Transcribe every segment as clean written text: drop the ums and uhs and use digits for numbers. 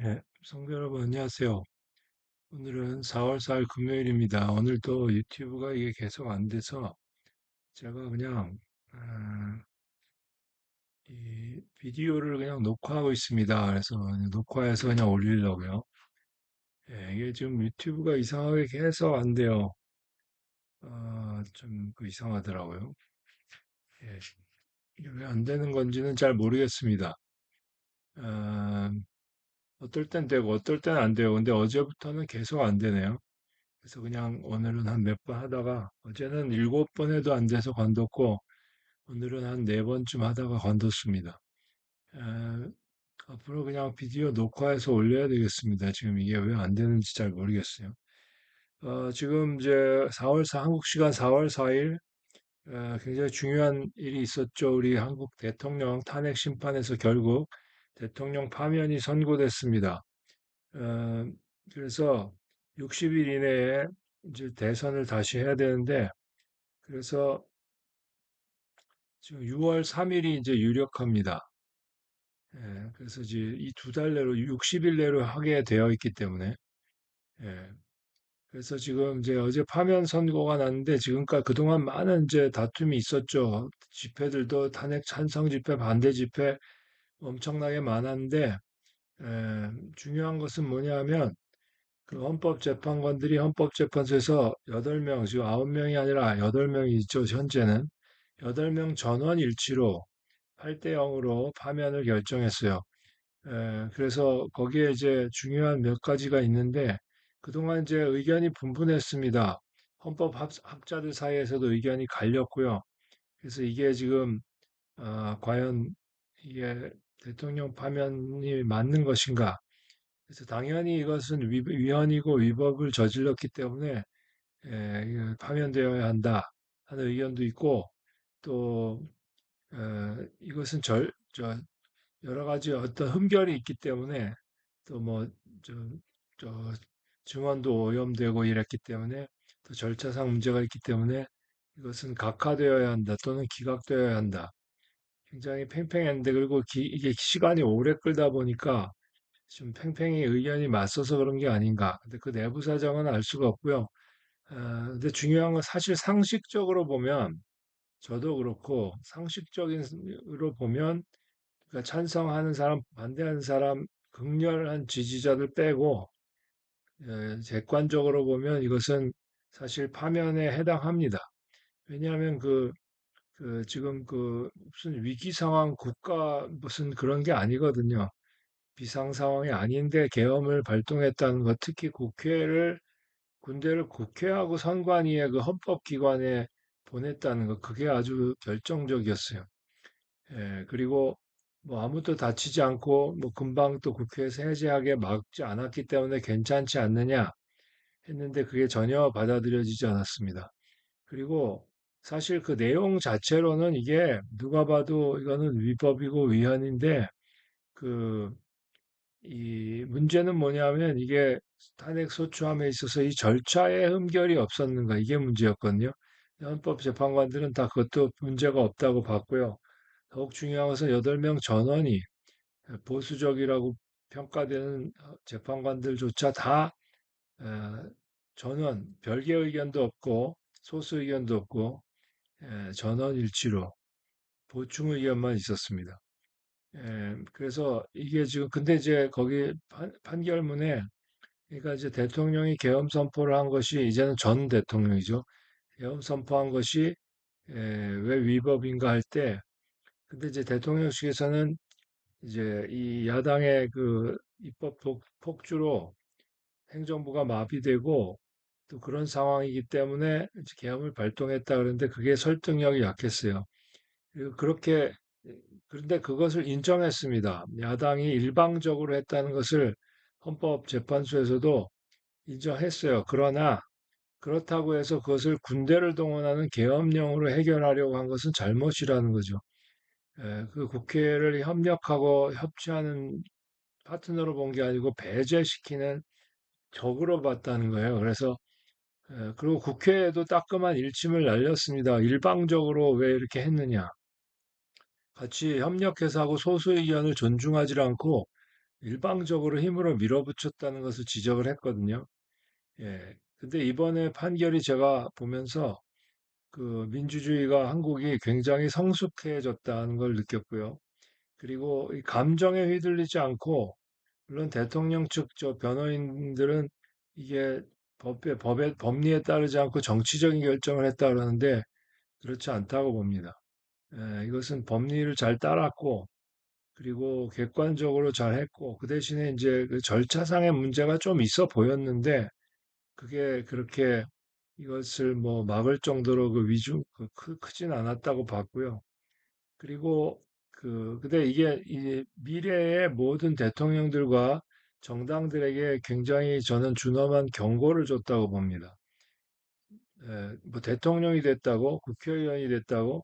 예, 성도 여러분 안녕하세요. 오늘은 4월 4일 금요일입니다. 오늘도 유튜브가 이게 계속 안 돼서 제가 그냥 이 비디오를 그냥 녹화하고 있습니다. 그래서 그냥 녹화해서 그냥 올리려고요. 예, 이게 지금 유튜브가 이상하게 계속 안 돼요. 좀 이상하더라고요. 예, 이게 왜 안 되는 건지는 잘 모르겠습니다. 어, 어떨 땐 되고 어떨 땐 안 돼요. 근데 어제부터는 계속 안 되네요. 그래서 그냥 오늘은 한 몇 번 하다가 어제는 7번 해도 안 돼서 관뒀고 오늘은 한 4번쯤 하다가 관뒀습니다. 에, 앞으로 그냥 비디오 녹화해서 올려야 되겠습니다. 지금 이게 왜 안 되는지 잘 모르겠어요. 지금 이제 한국 시간 4월 4일 굉장히 중요한 일이 있었죠. 우리 한국 대통령 탄핵 심판에서 결국 대통령 파면이 선고됐습니다. 어, 그래서 60일 이내에 이제 대선을 다시 해야 되는데, 그래서 지금 6월 3일이 이제 유력합니다. 예, 그래서 이제 이 2달 내로, 60일 내로 하게 되어 있기 때문에, 예, 그래서 지금 이제 어제 파면 선고가 났는데, 지금까지 그동안 많은 이제 다툼이 있었죠. 집회들도 탄핵 찬성 집회, 반대 집회 엄청나게 많았는데, 중요한 것은 뭐냐면, 그 헌법재판관들이 헌법재판소에서 8명, 지금 9명이 아니라 8명이 있죠, 현재는. 8명 전원 일치로 8대 0으로 파면을 결정했어요. 그래서 거기에 이제 중요한 몇 가지가 있는데, 그동안 이제 의견이 분분했습니다. 헌법학자들 사이에서도 의견이 갈렸고요. 그래서 이게 지금, 과연 이게 대통령 파면이 맞는 것인가? 그래서 당연히 이것은 위헌이고 위법을 저질렀기 때문에 이거 파면되어야 한다 하는 의견도 있고 또 이것은 여러 가지 어떤 흠결이 있기 때문에 또 뭐 저 증언도 오염되고 이랬기 때문에 또 절차상 문제가 있기 때문에 이것은 각하되어야 한다 또는 기각되어야 한다. 굉장히 팽팽했는데 그리고 이게 시간이 오래 끌다 보니까 좀 팽팽히 의견이 맞서서 그런 게 아닌가. 근데 그 내부 사정은 알 수가 없고요. 근데 중요한 건 사실 상식적으로 보면 저도 그렇고 상식적인으로 보면 그러니까 찬성하는 사람, 반대하는 사람, 극렬한 지지자들 빼고 객관적으로 보면 이것은 사실 파면에 해당합니다. 왜냐하면 지금 무슨 위기 상황 국가 무슨 그런 게 아니거든요. 비상 상황이 아닌데 계엄을 발동했다는 것, 특히 군대를 국회하고 선관위의 그 헌법기관에 보냈다는 것, 그게 아주 결정적이었어요. 예, 그리고 뭐 아무도 다치지 않고 뭐 금방 또 국회에서 해제하게 막지 않았기 때문에 괜찮지 않느냐 했는데 그게 전혀 받아들여지지 않았습니다. 그리고 사실 그 내용 자체로는 이게 누가 봐도 이거는 위법이고 위헌인데 그 이 문제는 뭐냐면 이게 탄핵 소추함에 있어서 이 절차에 흠결이 없었는가 이게 문제였거든요. 헌법재판관들은 다 그것도 문제가 없다고 봤고요. 더욱 중요한 것은 8명 전원이 보수적이라고 평가되는 재판관들조차 다 어, 전원 별개 의견도 없고 소수 의견도 없고 전원 일치로 보충 의견만 있었습니다. 그래서 이게 지금 근데 이제 거기 판결문에 그러니까 이제 대통령이 계엄 선포를 한 것이 이제는 전 대통령이죠. 계엄 선포한 것이 왜 위법인가 할 때 근데 이제 대통령 측에서는 이제 이 야당의 그 입법 폭주로 행정부가 마비되고 또 그런 상황이기 때문에 이제 계엄을 발동했다 그러는데 그게 설득력이 약했어요. 그리고 그런데 그것을 인정했습니다. 야당이 일방적으로 했다는 것을 헌법재판소에서도 인정했어요. 그러나 그렇다고 해서 그것을 군대를 동원하는 계엄령으로 해결하려고 한 것은 잘못이라는 거죠. 그 국회를 협력하고 협치하는 파트너로 본 게 아니고 배제시키는 적으로 봤다는 거예요. 그래서 그리고 국회에도 따끔한 일침을 날렸습니다. 일방적으로 왜 이렇게 했느냐. 같이 협력해서 하고 소수 의견을 존중하지 않고 일방적으로 힘으로 밀어붙였다는 것을 지적을 했거든요. 예. 근데 이번에 판결이 제가 보면서 그 민주주의가 한국이 굉장히 성숙해졌다는 걸 느꼈고요. 그리고 이 감정에 휘둘리지 않고, 물론 대통령 측 저 변호인들은 이게 법리에 따르지 않고 정치적인 결정을 했다 그러는데 그렇지 않다고 봅니다. 예, 이것은 법리를 잘 따랐고, 그리고 객관적으로 잘 했고, 그 대신에 이제 그 절차상의 문제가 좀 있어 보였는데, 그게 그렇게 이것을 뭐 막을 정도로 그 크진 않았다고 봤고요. 그리고 근데 이게 미래의 모든 대통령들과 정당들에게 굉장히 저는 준엄한 경고를 줬다고 봅니다. 뭐 대통령이 됐다고, 국회의원이 됐다고,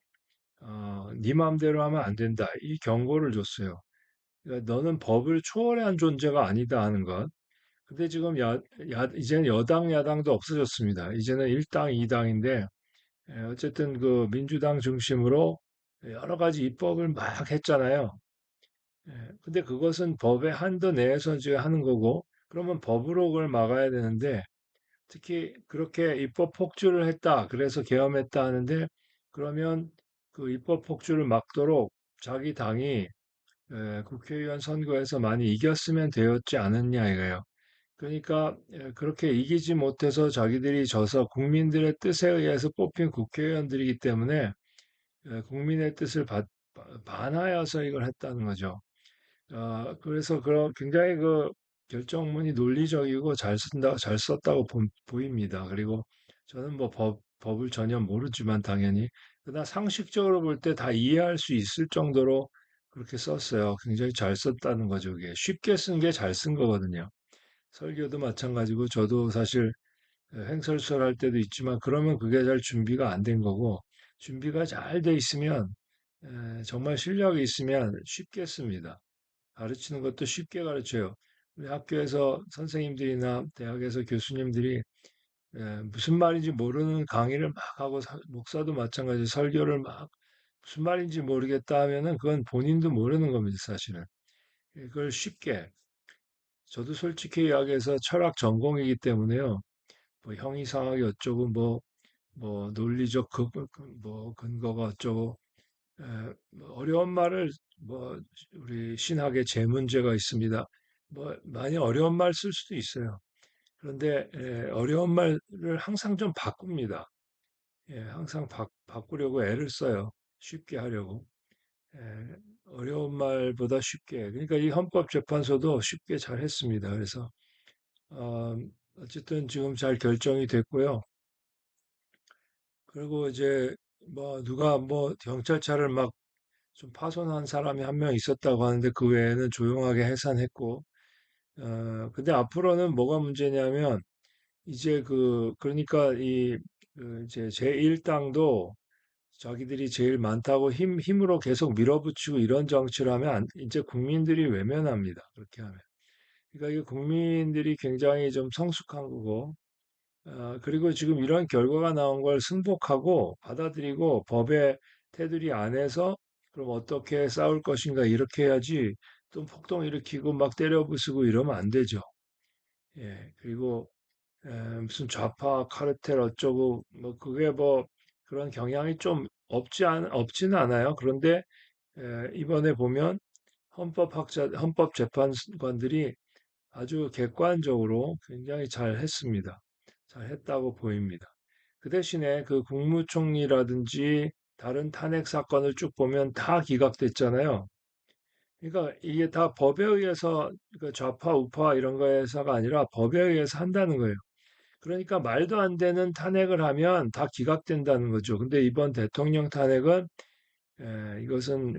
네 마음대로 하면 안 된다. 이 경고를 줬어요. 그러니까 너는 법을 초월한 존재가 아니다 하는 것. 근데 지금 이제는 여당, 야당도 없어졌습니다. 이제는 1당, 2당인데, 어쨌든 그 민주당 중심으로 여러 가지 입법을 막 했잖아요. 근데 그것은 법의 한도 내에서 이제 하는 거고, 그러면 법으로 그걸 막아야 되는데, 특히 그렇게 입법 폭주를 했다, 그래서 계엄했다 하는데, 그러면 그 입법 폭주를 막도록 자기 당이 국회의원 선거에서 많이 이겼으면 되었지 않았냐 이거예요. 그러니까 그렇게 이기지 못해서 자기들이 져서 국민들의 뜻에 의해서 뽑힌 국회의원들이기 때문에 국민의 뜻을 반하여서 이걸 했다는 거죠. 그래서 그런 굉장히 그 결정문이 논리적이고 잘 썼다고 보입니다. 그리고 저는 뭐 법을 전혀 모르지만 당연히 그러나 상식적으로 볼 때 다 이해할 수 있을 정도로 그렇게 썼어요. 굉장히 잘 썼다는 거죠. 그게 쉽게 쓴 게 잘 쓴 거거든요. 설교도 마찬가지고 저도 사실 횡설수설 때도 있지만 그러면 그게 잘 준비가 안 된 거고 준비가 잘 돼 있으면 정말 실력이 있으면 쉽게 씁니다. 가르치는 것도 쉽게 가르쳐요. 우리 학교에서 선생님들이나 대학에서 교수님들이 무슨 말인지 모르는 강의를 막 하고 목사도 마찬가지 설교를 막 무슨 말인지 모르겠다 하면은 그건 본인도 모르는 겁니다, 사실은. 그걸 쉽게 저도 솔직히 이야기해서 철학 전공이기 때문에요. 뭐 형이상학이 어쩌고 뭐 논리적 뭐 근거가 어쩌고 에, 뭐 어려운 말을 뭐 우리 신학에 재문제가 있습니다. 뭐 많이 어려운 말 쓸 수도 있어요. 그런데 어려운 말을 항상 좀 바꿉니다. 예, 항상 바꾸려고 애를 써요. 쉽게 하려고. 에, 어려운 말보다 쉽게. 그러니까 이 헌법재판소도 쉽게 잘 했습니다. 그래서 어, 어쨌든 지금 잘 결정이 됐고요. 그리고 이제 뭐 누가 뭐 경찰차를 막 좀 파손한 사람이 한 명 있었다고 하는데 그 외에는 조용하게 해산했고, 근데 앞으로는 뭐가 문제냐면 이제 그러니까 이제 제1당도 자기들이 제일 많다고 힘으로 계속 밀어붙이고 이런 정치를 하면 이제 국민들이 외면합니다. 그렇게 하면. 그러니까 이게 국민들이 굉장히 좀 성숙한 거고, 그리고 지금 이런 결과가 나온 걸 승복하고 받아들이고 법의 테두리 안에서 그럼 어떻게 싸울 것인가 이렇게 해야지 또 폭동 일으키고 막 때려 부수고 이러면 안 되죠. 예, 그리고 무슨 좌파 카르텔 어쩌고 뭐 그게 뭐 그런 경향이 좀 없지는 않아요. 그런데 이번에 보면 헌법재판관들이 아주 객관적으로 굉장히 잘 했습니다. 잘 했다고 보입니다. 그 대신에 그 국무총리라든지 다른 탄핵 사건을 쭉 보면 다 기각됐잖아요. 그러니까 이게 다 법에 의해서 그 좌파, 우파 이런 거에서가 아니라 법에 의해서 한다는 거예요. 그러니까 말도 안 되는 탄핵을 하면 다 기각된다는 거죠. 근데 이번 대통령 탄핵은 이것은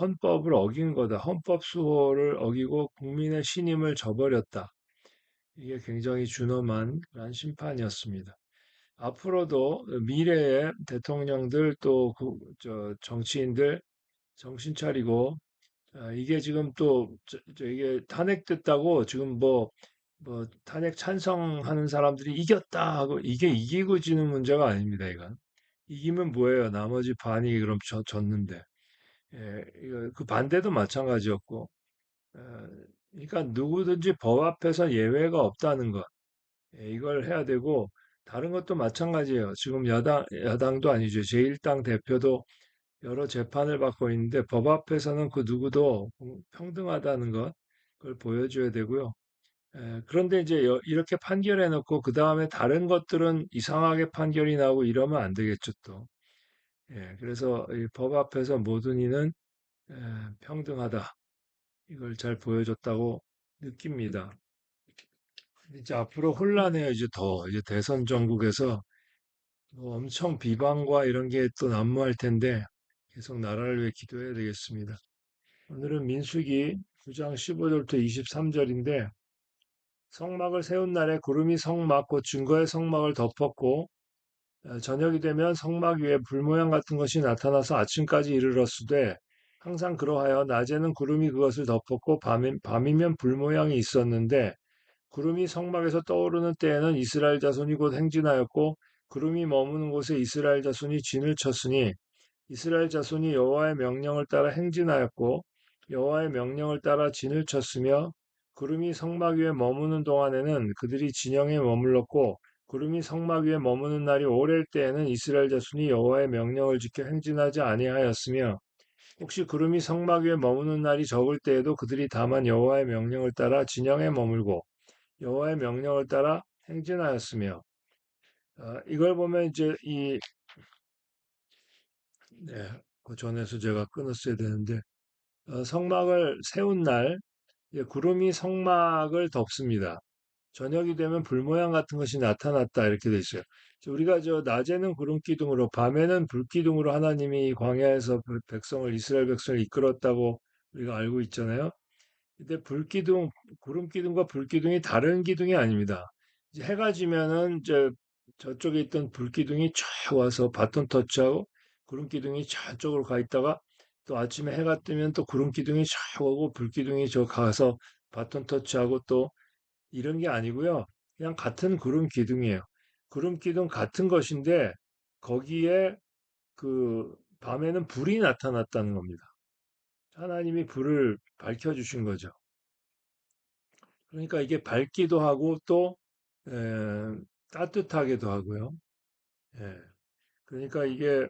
헌법을 어긴 거다. 헌법 수호를 어기고 국민의 신임을 저버렸다. 이게 굉장히 준엄한 그런 심판이었습니다. 앞으로도 미래의 대통령들 또 정치인들 정신 차리고 이게 지금 또 이게 탄핵됐다고 지금 뭐 탄핵 찬성하는 사람들이 이겼다 하고 이게 이기고 지는 문제가 아닙니다. 이건 이기면 뭐예요? 나머지 반이 그럼 졌는데 그 반대도 마찬가지였고, 어, 그러니까 누구든지 법 앞에서 예외가 없다는 것, 이걸 해야 되고, 다른 것도 마찬가지예요. 지금 야당도 아니죠. 제1당 대표도 여러 재판을 받고 있는데 법 앞에서는 그 누구도 평등하다는 것, 그걸 보여줘야 되고요. 그런데 이제 이렇게 판결해 놓고 그 다음에 다른 것들은 이상하게 판결이 나오고 이러면 안 되겠죠, 또. 그래서 이 법 앞에서 모든 이는 에, 평등하다. 이걸 잘 보여줬다고 느낍니다. 이제 앞으로 혼란해요. 이제 더 이제 대선 전국에서 뭐 엄청 비방과 이런 게 또 난무할 텐데 계속 나라를 위해 기도해야 되겠습니다. 오늘은 민수기 9장 15절부터 23절인데 성막을 세운 날에 구름이 성막 곧 증거의 성막을 덮었고 저녁이 되면 성막 위에 불 모양 같은 것이 나타나서 아침까지 이르렀으되 항상 그러하여 낮에는 구름이 그것을 덮었고 밤이면 불 모양이 있었는데 구름이 성막에서 떠오르는 때에는 이스라엘 자손이 곧 행진하였고 구름이 머무는 곳에 이스라엘 자손이 진을 쳤으니 이스라엘 자손이 여호와의 명령을 따라 행진하였고 여호와의 명령을 따라 진을 쳤으며 구름이 성막 위에 머무는 동안에는 그들이 진영에 머물렀고 구름이 성막 위에 머무는 날이 오래일 때에는 이스라엘 자손이 여호와의 명령을 지켜 행진하지 아니하였으며 혹시 구름이 성막 위에 머무는 날이 적을 때에도 그들이 다만 여호와의 명령을 따라 진영에 머물고 여호와의 명령을 따라 행진하였으며 이걸 보면 이제 네, 그 전에서 제가 끊었어야 되는데 성막을 세운 날 구름이 성막을 덮습니다. 저녁이 되면 불 모양 같은 것이 나타났다 이렇게 돼 있어요. 우리가 저 낮에는 구름 기둥으로 밤에는 불 기둥으로 하나님이 광야에서 백성을 이스라엘 백성을 이끌었다고 우리가 알고 있잖아요. 근데 불기둥, 구름 기둥과 불 기둥이 다른 기둥이 아닙니다. 이제 해가 지면은 이제 저쪽에 있던 불 기둥이 쫙 와서 바톤 터치하고 구름 기둥이 저쪽으로 가 있다가 또 아침에 해가 뜨면 또 구름 기둥이 쫙 오고 불 기둥이 저 가서 바톤 터치하고 또 이런 게 아니고요. 그냥 같은 구름 기둥이에요. 구름 기둥 같은 것인데 거기에 그 밤에는 불이 나타났다는 겁니다. 하나님이 불을 밝혀주신 거죠. 그러니까 이게 밝기도 하고 또 에, 따뜻하기도 하고요. 예. 그러니까 이게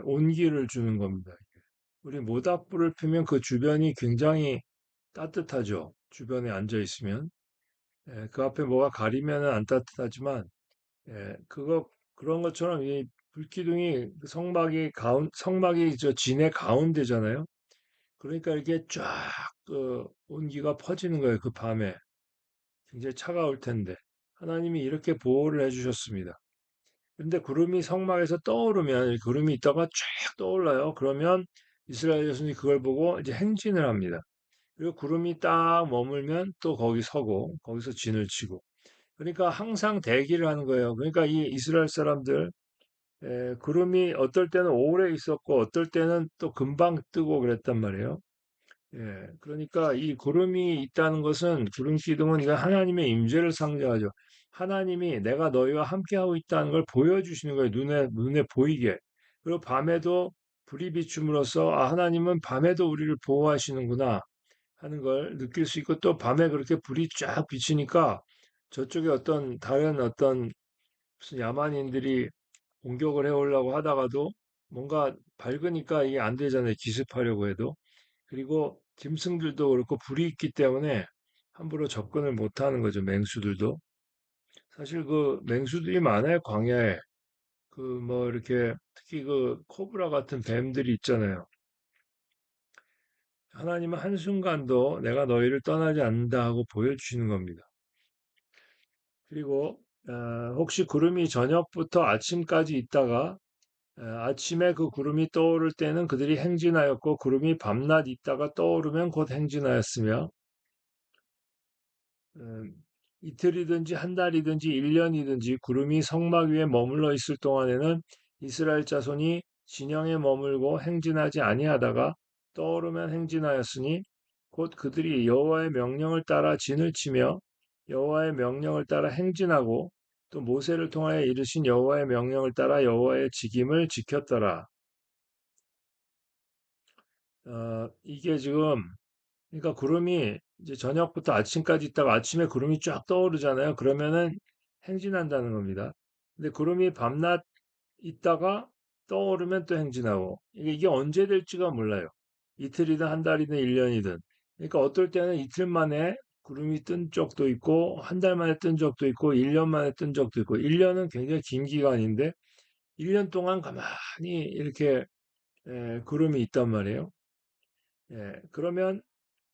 온기를 주는 겁니다. 우리 모닥불을 피면 그 주변이 굉장히 따뜻하죠. 주변에 앉아 있으면 그 앞에 뭐가 가리면 안 따뜻하지만 그런 것처럼 이 불기둥이 그 성막이 저 진의 가운데잖아요. 그러니까 이게 쫙 온기가 퍼지는 거예요. 그 밤에 굉장히 차가울 텐데 하나님이 이렇게 보호를 해주셨습니다. 근데 구름이 성막에서 떠오르면 구름이 있다가 쫙 떠올라요. 그러면 이스라엘 자손이 그걸 보고 이제 행진을 합니다. 그리고 구름이 딱 머물면 또 거기 서고 거기서 진을 치고 그러니까 항상 대기를 하는 거예요. 그러니까 이 이스라엘 사람들 구름이 어떨 때는 오래 있었고 어떨 때는 또 금방 뜨고 그랬단 말이에요. 그러니까 이 구름이 있다는 것은 구름 기둥은 이거 하나님의 임재를 상징하죠. 하나님이 내가 너희와 함께하고 있다는 걸 보여주시는 거예요. 눈에 보이게. 그리고 밤에도 불이 비춤으로써 아, 하나님은 밤에도 우리를 보호하시는구나 하는 걸 느낄 수 있고 또 밤에 그렇게 불이 쫙 비치니까 저쪽에 다른 어떤 무슨 야만인들이 공격을 해오려고 하다가도 뭔가 밝으니까 이게 안 되잖아요. 기습하려고 해도. 그리고 짐승들도 그렇고 불이 있기 때문에 함부로 접근을 못 하는 거죠. 맹수들도. 사실 그 맹수들이 많아요. 광야에. 그 뭐 이렇게 특히 그 코브라 같은 뱀들이 있잖아요. 하나님은 한순간도 내가 너희를 떠나지 않는다 하고 보여주시는 겁니다. 그리고 혹시 구름이 저녁부터 아침까지 있다가 아침에 그 구름이 떠오를 때는 그들이 행진하였고 구름이 밤낮 있다가 떠오르면 곧 행진하였으며 음, 이틀이든지 한 달이든지 1년이든지 구름이 성막 위에 머물러 있을 동안에는 이스라엘 자손이 진영에 머물고 행진하지 아니하다가 떠오르면 행진하였으니 곧 그들이 여호와의 명령을 따라 진을 치며 여호와의 명령을 따라 행진하고 또 모세를 통하여 이르신 여호와의 명령을 따라 여호와의 직임을 지켰더라. 이게 지금 그러니까 구름이 이제 저녁부터 아침까지 있다가 아침에 구름이 쫙 떠오르잖아요. 그러면은 행진한다는 겁니다. 근데 구름이 밤낮 있다가 떠오르면 또 행진하고 이게 언제 될지가 몰라요. 이틀이든 한 달이든 1년이든. 그러니까 어떨 때는 이틀 만에 구름이 뜬 적도 있고 한 달 만에 뜬 적도 있고 1년 만에 뜬 적도 있고 1년은 굉장히 긴 기간인데 1년 동안 가만히 이렇게 구름이 있단 말이에요. 그러면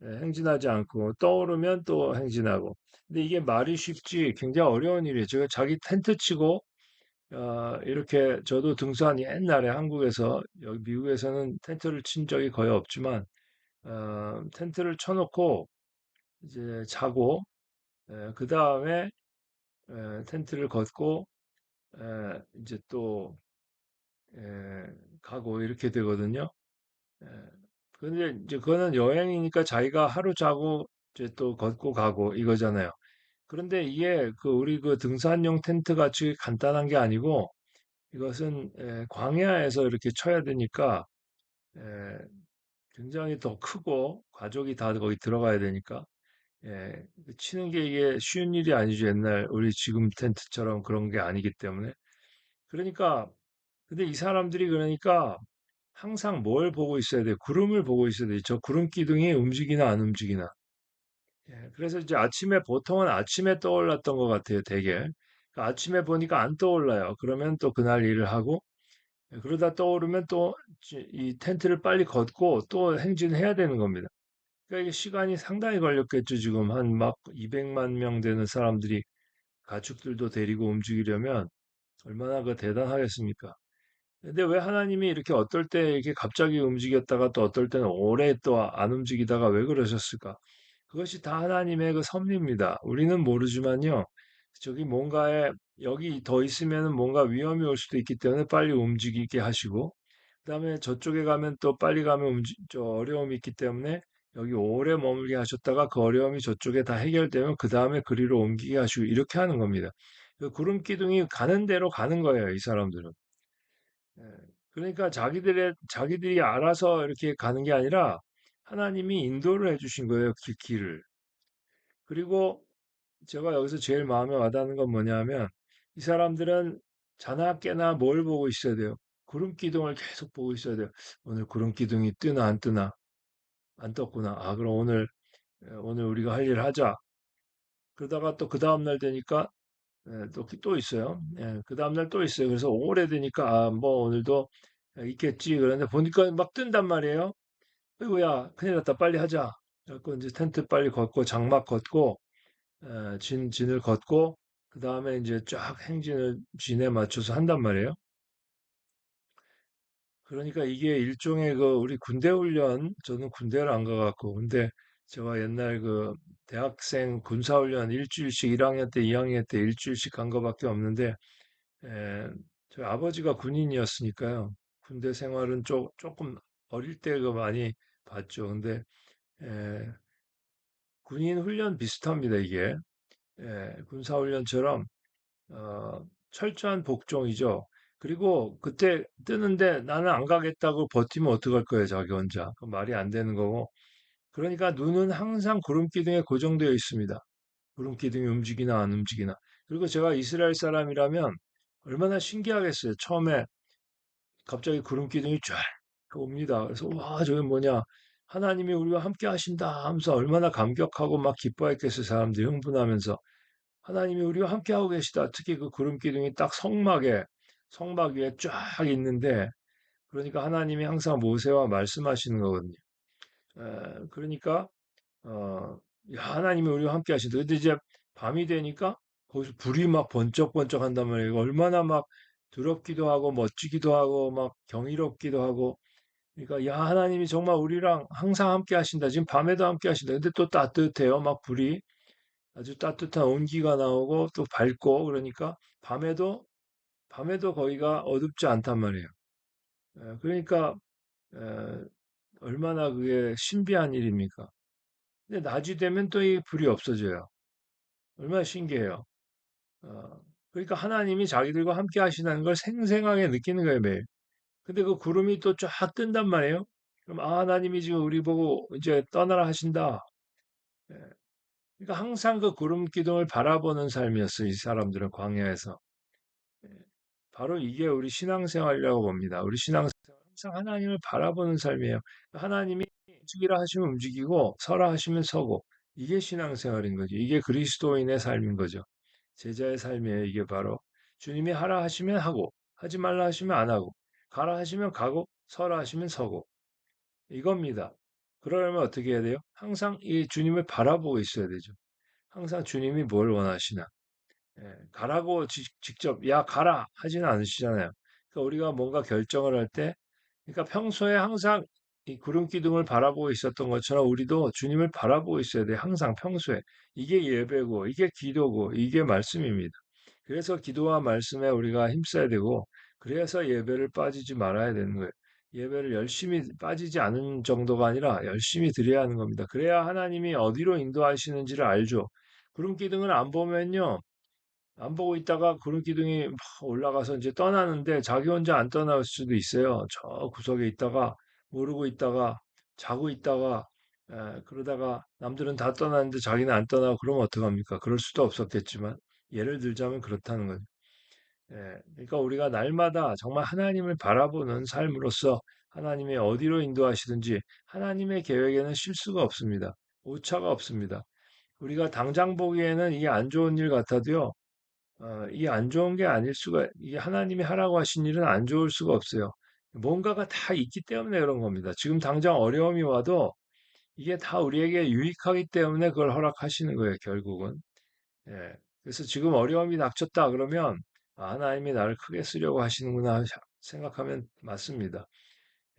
행진하지 않고 떠오르면 또 행진하고. 근데 이게 말이 쉽지 굉장히 어려운 일이에요. 제가 자기 텐트 치고 이렇게 저도 등산 옛날에 한국에서 여기 미국에서는 텐트를 친 적이 거의 없지만 텐트를 쳐놓고 이제 자고 그 다음에 텐트를 걷고 이제 또 가고 이렇게 되거든요. 에, 근데 이제 그거는 여행이니까 자기가 하루 자고 이제 또 걷고 가고 이거잖아요. 그런데 이게 그 우리 그 등산용 텐트 같이 간단한 게 아니고 이것은 광야에서 이렇게 쳐야 되니까 에, 굉장히 더 크고 가족이 다 거기 들어가야 되니까 치는 게 이게 쉬운 일이 아니죠. 옛날 우리 지금 텐트처럼 그런 게 아니기 때문에. 그러니까 근데 이 사람들이 그러니까 항상 뭘 보고 있어야 돼요? 구름을 보고 있어야 돼요. 저 구름 기둥이 움직이나 안 움직이나. 그래서 이제 아침에 보통은 아침에 떠올랐던 것 같아요. 되게. 그러니까 아침에 보니까 안 떠올라요. 그러면 또 그날 일을 하고 그러다 떠오르면 또 이 텐트를 빨리 걷고 또 행진해야 되는 겁니다. 그러니까 이게 시간이 상당히 걸렸겠죠. 지금 한 막 200만 명 되는 사람들이 가축들도 데리고 움직이려면 얼마나 그 대단하겠습니까? 근데 왜 하나님이 이렇게 어떨 때 이렇게 갑자기 움직였다가 또 어떨 때는 오래 또 안 움직이다가 왜 그러셨을까? 그것이 다 하나님의 그 섭리입니다. 우리는 모르지만요. 저기 뭔가에 여기 더 있으면 뭔가 위험이 올 수도 있기 때문에 빨리 움직이게 하시고 그다음에 저쪽에 가면 또 빨리 가면 저 어려움이 있기 때문에 여기 오래 머물게 하셨다가 그 어려움이 저쪽에 다 해결되면 그 다음에 그리로 옮기게 하시고 이렇게 하는 겁니다. 그 구름 기둥이 가는 대로 가는 거예요, 이 사람들은. 예. 그러니까 자기들이 알아서 이렇게 가는 게 아니라 하나님이 인도를 해주신 거예요, 길을. 그리고 제가 여기서 제일 마음에 와닿는 건 뭐냐면 이 사람들은 자나 깨나 뭘 보고 있어야 돼요. 구름 기둥을 계속 보고 있어야 돼요. 오늘 구름 기둥이 뜨나 안 뜨나 안 떴구나. 아, 그럼 오늘 우리가 할 일 하자. 그러다가 또 그 다음날 되니까 또 있어요. 그 다음날 또 있어요. 그래서 오래되니까 아, 뭐 오늘도 있겠지. 그런데 보니까 막 뜬단 말이에요. 어이구야, 큰일 났다. 빨리 하자. 그래서 이제 텐트 빨리 걷고 장막 걷고 진을 걷고 그 다음에 이제 쫙 행진을 진에 맞춰서 한단 말이에요. 그러니까 이게 일종의 그 우리 군대 훈련, 저는 군대를 안 가갖고 근데 제가 옛날 그 대학생 군사훈련 일주일씩 1학년 때, 2학년 때 일주일씩 간 거밖에 없는데 저희 아버지가 군인이었으니까요. 군대 생활은 조금 어릴 때 그 많이 봤죠. 근데 에, 군인 훈련 비슷합니다, 이게. 군사훈련처럼 철저한 복종이죠. 그리고 그때 뜨는데 나는 안 가겠다고 버티면 어떡할 거예요, 자기 혼자. 그 말이 안 되는 거고. 그러니까 눈은 항상 구름 기둥에 고정되어 있습니다. 구름 기둥이 움직이나 안 움직이나. 그리고 제가 이스라엘 사람이라면 얼마나 신기하겠어요. 처음에 갑자기 구름 기둥이 쫙 옵니다. 그래서 와, 저게 뭐냐. 하나님이 우리와 함께 하신다 하면서 얼마나 감격하고 막 기뻐했겠어요. 사람들이 흥분하면서. 하나님이 우리와 함께하고 계시다. 특히 그 구름 기둥이 딱 성막 위에 쫙 있는데, 그러니까 하나님이 항상 모세와 말씀하시는 거거든요. 그러니까, 어, 야, 하나님이 우리와 함께 하신다. 근데 이제 밤이 되니까 거기서 불이 막 번쩍번쩍 한단 말이에요. 얼마나 막 두렵기도 하고 멋지기도 하고 막 경이롭기도 하고. 그러니까 야, 하나님이 정말 우리랑 항상 함께 하신다. 지금 밤에도 함께 하신다. 근데 또 따뜻해요. 막 불이. 아주 따뜻한 온기가 나오고 또 밝고 그러니까 밤에도 거기가 어둡지 않단 말이에요. 그러니까 에, 얼마나 그게 신비한 일입니까? 근데 낮이 되면 또 이 불이 없어져요. 얼마나 신기해요. 어, 그러니까 하나님이 자기들과 함께 하시다는 걸 생생하게 느끼는 거예요, 매일. 근데 그 구름이 또 쫙 뜬단 말이에요. 그럼 아, 하나님이 지금 우리 보고 이제 떠나라 하신다. 예. 그러니까 항상 그 구름 기둥을 바라보는 삶이었어요. 이 사람들은 광야에서. 예. 바로 이게 우리 신앙생활이라고 봅니다. 우리 신앙생활 항상 하나님을 바라보는 삶이에요. 하나님이 움직이라 하시면 움직이고 서라 하시면 서고 이게 신앙생활인 거죠. 이게 그리스도인의 삶인 거죠. 제자의 삶이에요. 이게 바로 주님이 하라 하시면 하고 하지 말라 하시면 안 하고 가라 하시면 가고 서라 하시면 서고 이겁니다. 그러려면 어떻게 해야 돼요? 항상 이 주님을 바라보고 있어야 되죠. 항상 주님이 뭘 원하시나. 예, 가라고 직접 야 가라 하지는 않으시잖아요. 그러니까 우리가 뭔가 결정을 할 때, 그러니까 평소에 항상 이 구름 기둥을 바라보고 있었던 것처럼 우리도 주님을 바라보고 있어야 돼요. 항상 평소에 이게 예배고 이게 기도고 이게 말씀입니다. 그래서 기도와 말씀에 우리가 힘써야 되고 그래서 예배를 빠지지 말아야 되는 거예요. 예배를 열심히 빠지지 않은 정도가 아니라 열심히 드려야 하는 겁니다. 그래야 하나님이 어디로 인도하시는지를 알죠. 구름 기둥을 안 보면요. 안 보고 있다가 구름 기둥이 막 올라가서 이제 떠나는데 자기 혼자 안 떠날 수도 있어요. 저 구석에 있다가 모르고 있다가 자고 있다가 그러다가 남들은 다 떠났는데 자기는 안 떠나고 그러면 어떡합니까? 그럴 수도 없었겠지만 예를 들자면 그렇다는 거죠. 그러니까 우리가 날마다 정말 하나님을 바라보는 삶으로서 하나님이 어디로 인도하시든지 하나님의 계획에는 실수가 없습니다. 오차가 없습니다. 우리가 당장 보기에는 이게 안 좋은 일 같아도요. 이게 안 좋은 게 아닐 수가, 이게 하나님이 하라고 하신 일은 안 좋을 수가 없어요. 뭔가가 다 있기 때문에 그런 겁니다. 지금 당장 어려움이 와도 이게 다 우리에게 유익하기 때문에 그걸 허락하시는 거예요, 결국은. 예. 그래서 지금 어려움이 닥쳤다 그러면 아, 하나님이 나를 크게 쓰려고 하시는구나 생각하면 맞습니다.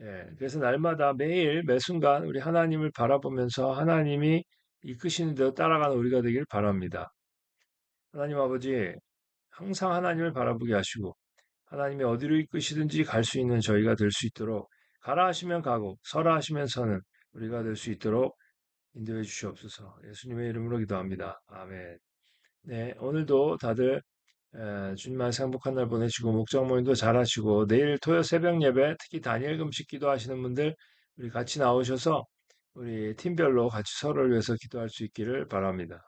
예. 그래서 날마다 매일 매 순간 우리 하나님을 바라보면서 하나님이 이끄시는 대로 따라가는 우리가 되길 바랍니다. 하나님 아버지, 항상 하나님을 바라보게 하시고 하나님이 어디로 이끄시든지 갈 수 있는 저희가 될 수 있도록 가라 하시면 가고 서라 하시면 서는 우리가 될 수 있도록 인도해 주시옵소서. 예수님의 이름으로 기도합니다. 아멘. 네, 오늘도 다들 주님 안에서 행복한 날 보내시고 목장 모임도 잘 하시고 내일 토요 새벽 예배 특히 다니엘 금식 기도하시는 분들 우리 같이 나오셔서 우리 팀별로 같이 서로를 위해서 기도할 수 있기를 바랍니다.